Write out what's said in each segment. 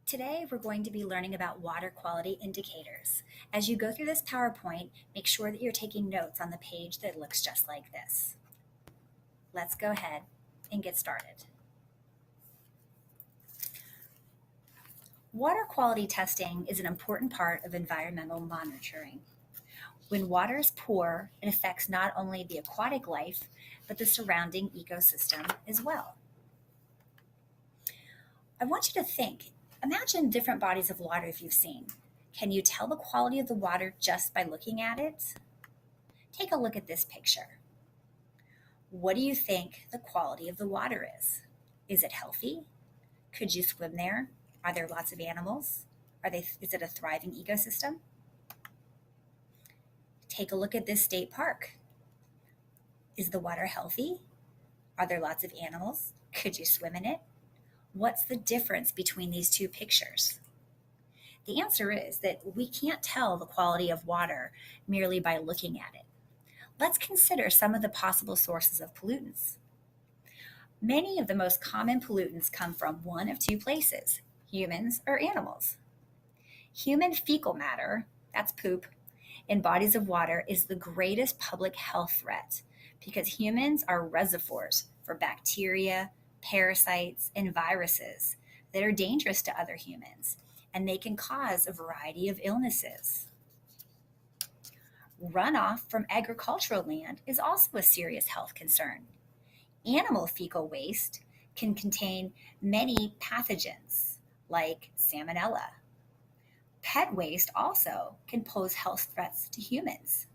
Today, we're going to be learning about water quality indicators. As you go through this PowerPoint, make sure that you're taking notes on the page that looks just like this. Let's go ahead and get started. Water quality testing is an important part of environmental monitoring. When water is poor, it affects not only the aquatic life, but the surrounding ecosystem as well. I want you to think. Imagine different bodies of water if you've seen. Can you tell the quality of the water just by looking at it? Take a look at this picture. What do you think the quality of the water is? Is it healthy? Could you swim there? Are there lots of animals? Is it a thriving ecosystem? Take a look at this state park. Is the water healthy? Are there lots of animals? Could you swim in it? What's the difference between these two pictures? The answer is that we can't tell the quality of water merely by looking at it. Let's consider some of the possible sources of pollutants. Many of the most common pollutants come from one of two places, humans or animals. Human fecal matter, that's poop, in bodies of water is the greatest public health threat because humans are reservoirs for bacteria, parasites, and viruses that are dangerous to other humans, and they can cause a variety of illnesses. Runoff from agricultural land is also a serious health concern. Animal fecal waste can contain many pathogens like salmonella. Pet waste also can pose health threats to humans.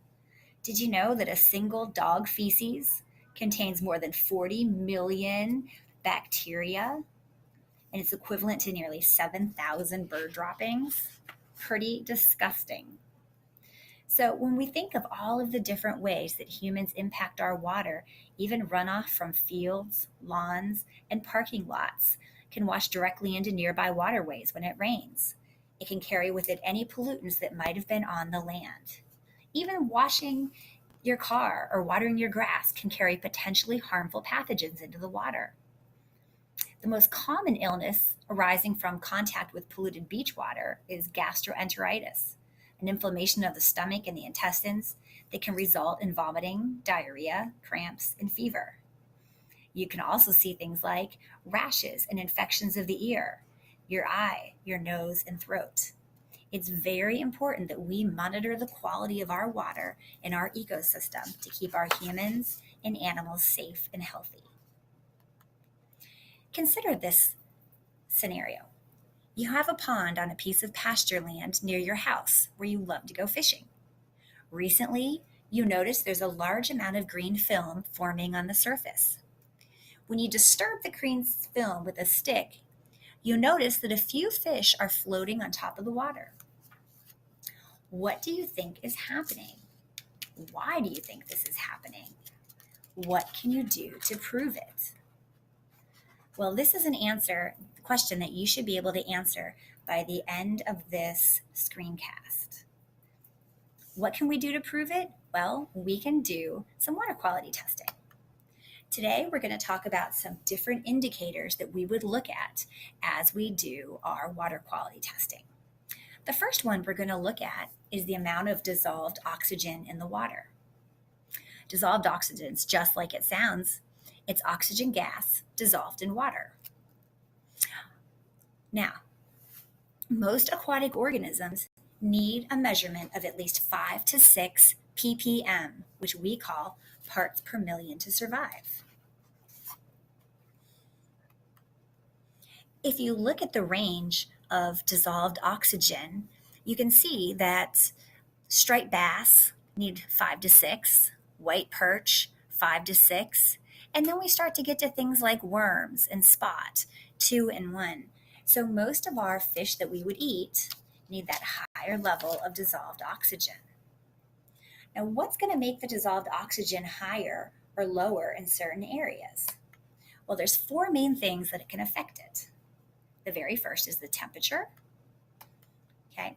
Did you know that a single dog feces contains more than 40 million bacteria, and it's equivalent to nearly 7,000 bird droppings? Pretty disgusting. So when we think of all of the different ways that humans impact our water, even runoff from fields, lawns, and parking lots can wash directly into nearby waterways when it rains. It can carry with it any pollutants that might have been on the land. Even washing your car or watering your grass can carry potentially harmful pathogens into the water. The most common illness arising from contact with polluted beach water is gastroenteritis, an inflammation of the stomach and the intestines that can result in vomiting, diarrhea, cramps, and fever. You can also see things like rashes and infections of the ear, your eye, your nose, and throat. It's very important that we monitor the quality of our water and our ecosystem to keep our humans and animals safe and healthy. Consider this scenario. You have a pond on a piece of pasture land near your house where you love to go fishing. Recently, you notice there's a large amount of green film forming on the surface. When you disturb the green film with a stick, you notice that a few fish are floating on top of the water. What do you think is happening? Why do you think this is happening? What can you do to prove it? Well, this is a question that you should be able to answer by the end of this screencast. What can we do to prove it? Well, we can do some water quality testing. Today, we're going to talk about some different indicators that we would look at as we do our water quality testing. The first one we're going to look at is the amount of dissolved oxygen in the water. Dissolved oxygen is just like it sounds. It's oxygen gas dissolved in water. Now, most aquatic organisms need a measurement of at least 5 to 6 ppm, which we call parts per million, to survive. If you look at the range of dissolved oxygen, you can see that striped bass need 5 to 6, white perch 5 to 6, and then we start to get to things like worms and spot, 2 and 1. So most of our fish that we would eat need that higher level of dissolved oxygen. Now, what's going to make the dissolved oxygen higher or lower in certain areas? Well, there's 4 main things that can affect it. The very first is the temperature. Okay.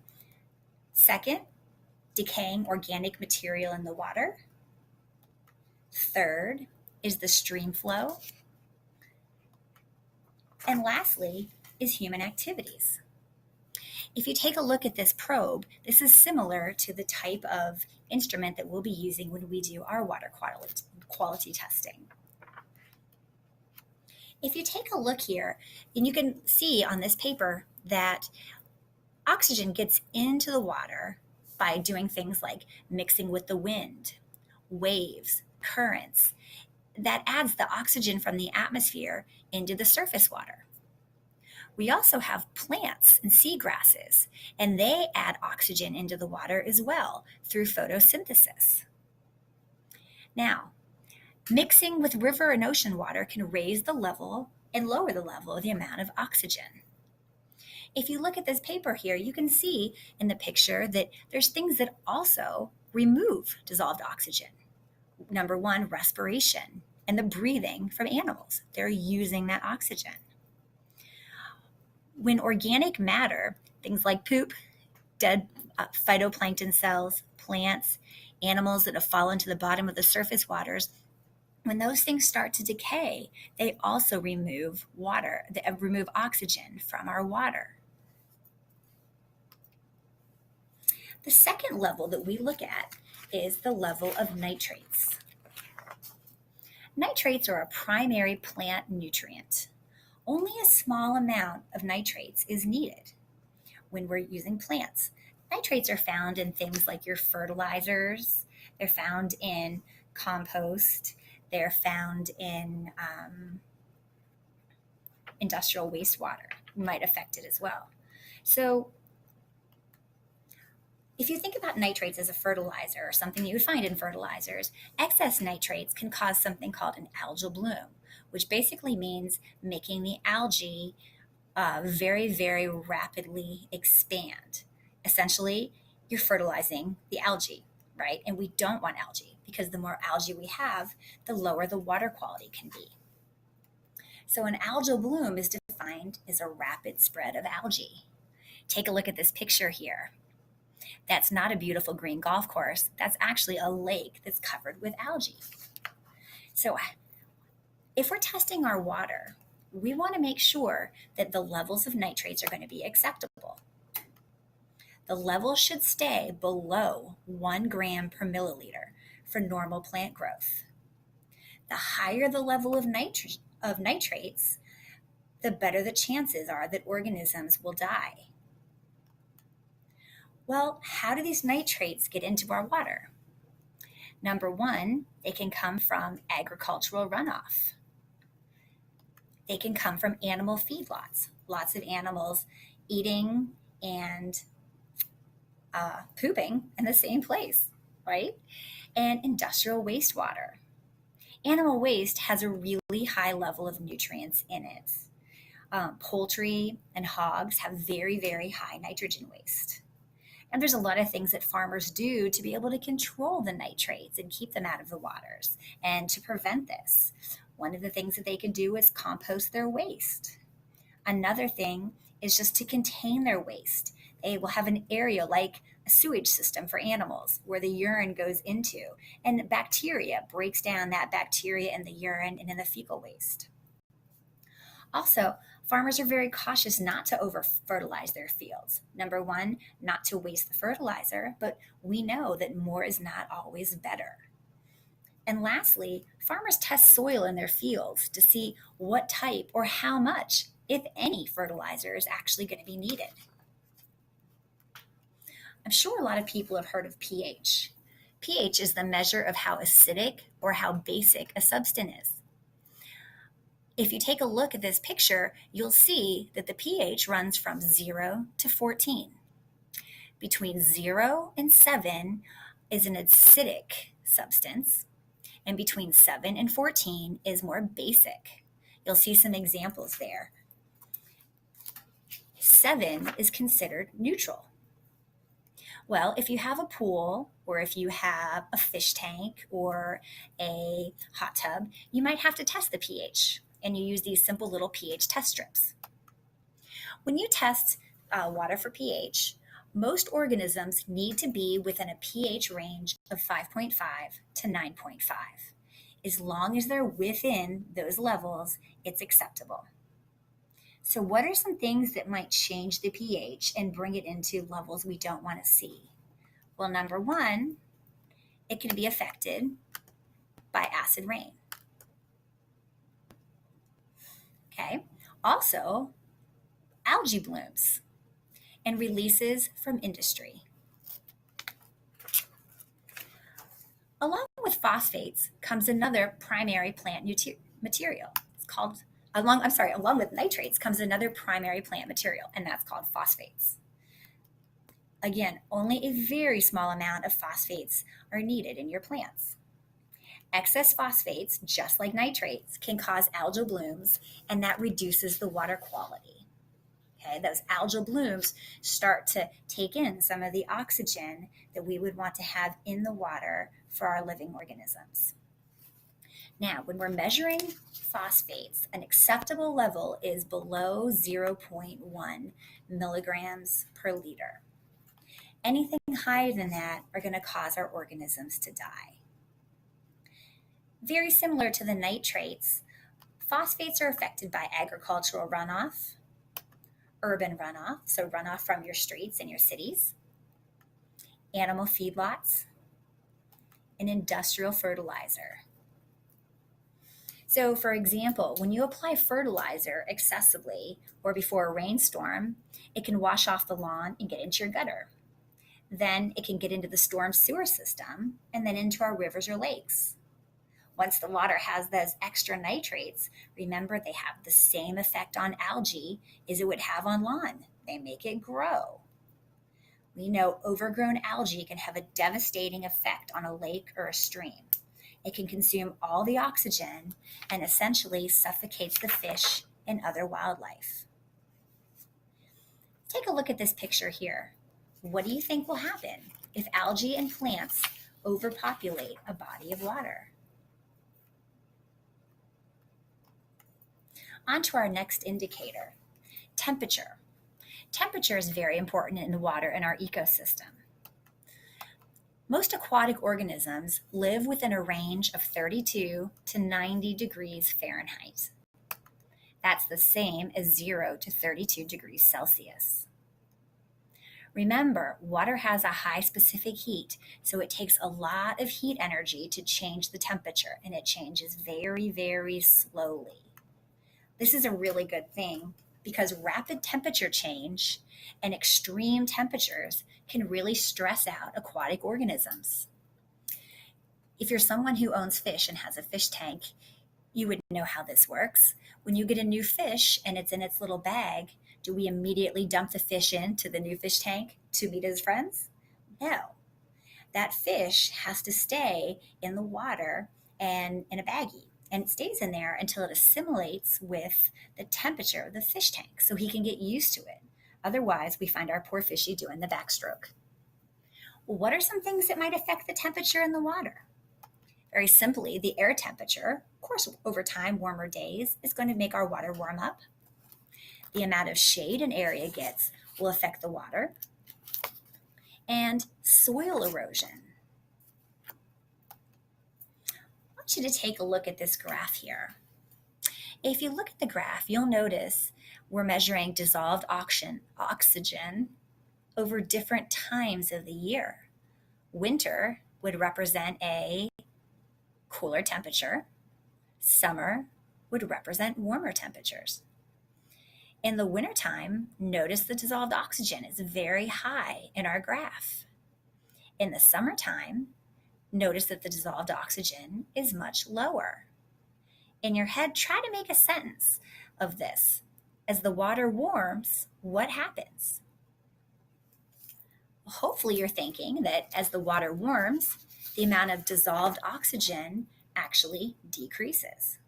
Second, decaying organic material in the water. Third is the stream flow. And lastly is human activities. If you take a look at this probe, this is similar to the type of instrument that we'll be using when we do our water quality testing. If you take a look here, and you can see on this paper that oxygen gets into the water by doing things like mixing with the wind, waves, currents. That adds the oxygen from the atmosphere into the surface water. We also have plants and seagrasses, and they add oxygen into the water as well through photosynthesis. Now, mixing with river and ocean water can raise the level and lower the level of the amount of oxygen. If you look at this paper here, you can see in the picture that there's things that also remove dissolved oxygen. Number one, respiration and the breathing from animals. They're using that oxygen. When organic matter, things like poop, dead phytoplankton cells, plants, animals that have fallen to the bottom of the surface waters, when those things start to decay, they also remove oxygen from our water. The second level that we look at is the level of nitrates. Nitrates are a primary plant nutrient. Only a small amount of nitrates is needed when we're using plants. Nitrates are found in things like your fertilizers, they're found in compost, they're found in industrial wastewater. Might affect it as well. So if you think about nitrates as a fertilizer or something you would find in fertilizers, excess nitrates can cause something called an algal bloom, which basically means making the algae very, very rapidly expand. Essentially, you're fertilizing the algae, right? And we don't want algae because the more algae we have, the lower the water quality can be. So an algal bloom is defined as a rapid spread of algae. Take a look at this picture here. That's not a beautiful green golf course. That's actually a lake that's covered with algae. So if we're testing our water, we want to make sure that the levels of nitrates are going to be acceptable. The level should stay below 1 gram per milliliter for normal plant growth. The higher the level of nitrates, the better the chances are that organisms will die. Well, how do these nitrates get into our water? Number one, they can come from agricultural runoff. They can come from animal feedlots, lots of animals eating and pooping in the same place, right? And industrial wastewater. Animal waste has a really high level of nutrients in it. Poultry and hogs have very, very high nitrogen waste. And there's a lot of things that farmers do to be able to control the nitrates and keep them out of the waters and to prevent this. One of the things that they can do is compost their waste. Another thing is just to contain their waste. They will have an area like a sewage system for animals where the urine goes into, and bacteria breaks down that bacteria in the urine and in the fecal waste. Also, farmers are very cautious not to over-fertilize their fields. Number one, not to waste the fertilizer, but we know that more is not always better. And lastly, farmers test soil in their fields to see what type or how much, if any, fertilizer is actually going to be needed. I'm sure a lot of people have heard of pH. pH is the measure of how acidic or how basic a substance is. If you take a look at this picture, you'll see that the pH runs from 0 to 14. Between 0 and 7 is an acidic substance, and between 7 and 14 is more basic. You'll see some examples there. 7 is considered neutral. Well, if you have a pool or if you have a fish tank or a hot tub, you might have to test the pH, and you use these simple little pH test strips. When you test water for pH, most organisms need to be within a pH range of 5.5 to 9.5. As long as they're within those levels, it's acceptable. So, what are some things that might change the pH and bring it into levels we don't want to see? Well, number one, it can be affected by acid rain. Okay. Also, algae blooms and releases from industry. Along with phosphates comes another primary plant material. It's called along with nitrates comes another primary plant material, and that's called phosphates. Again, only a very small amount of phosphates are needed in your plants. Excess phosphates, just like nitrates, can cause algal blooms, and that reduces the water quality. Okay, those algal blooms start to take in some of the oxygen that we would want to have in the water for our living organisms. Now, when we're measuring phosphates, an acceptable level is below 0.1 milligrams per liter. Anything higher than that are going to cause our organisms to die. Very similar to the nitrates, phosphates are affected by agricultural runoff, urban runoff, so runoff from your streets and your cities, animal feedlots, and industrial fertilizer. So, for example, when you apply fertilizer excessively or before a rainstorm, it can wash off the lawn and get into your gutter. Then it can get into the storm sewer system and then into our rivers or lakes. Once the water has those extra nitrates, remember they have the same effect on algae as it would have on lawn. They make it grow. We know overgrown algae can have a devastating effect on a lake or a stream. It can consume all the oxygen and essentially suffocates the fish and other wildlife. Take a look at this picture here. What do you think will happen if algae and plants overpopulate a body of water? On to our next indicator, temperature. Temperature is very important in the water in our ecosystem. Most aquatic organisms live within a range of 32 to 90 degrees Fahrenheit. That's the same as 0 to 32 degrees Celsius. Remember, water has a high specific heat, so it takes a lot of heat energy to change the temperature, and it changes very, very slowly. This is a really good thing because rapid temperature change and extreme temperatures can really stress out aquatic organisms. If you're someone who owns fish and has a fish tank, you would know how this works. When you get a new fish and it's in its little bag, do we immediately dump the fish into the new fish tank to meet his friends? No. That fish has to stay in the water and in a baggie. And it stays in there until it assimilates with the temperature of the fish tank so he can get used to it. Otherwise, we find our poor fishy doing the backstroke. Well, what are some things that might affect the temperature in the water? Very simply, the air temperature, of course, over time, warmer days, is going to make our water warm up. The amount of shade an area gets will affect the water. And soil erosion. I want you to take a look at this graph here. If you look at the graph, you'll notice we're measuring dissolved oxygen over different times of the year. Winter would represent a cooler temperature. Summer would represent warmer temperatures. In the wintertime, notice the dissolved oxygen is very high in our graph. In the summertime, notice that the dissolved oxygen is much lower. In your head, try to make a sentence of this. As the water warms, what happens? Well, hopefully you're thinking that as the water warms, the amount of dissolved oxygen actually decreases.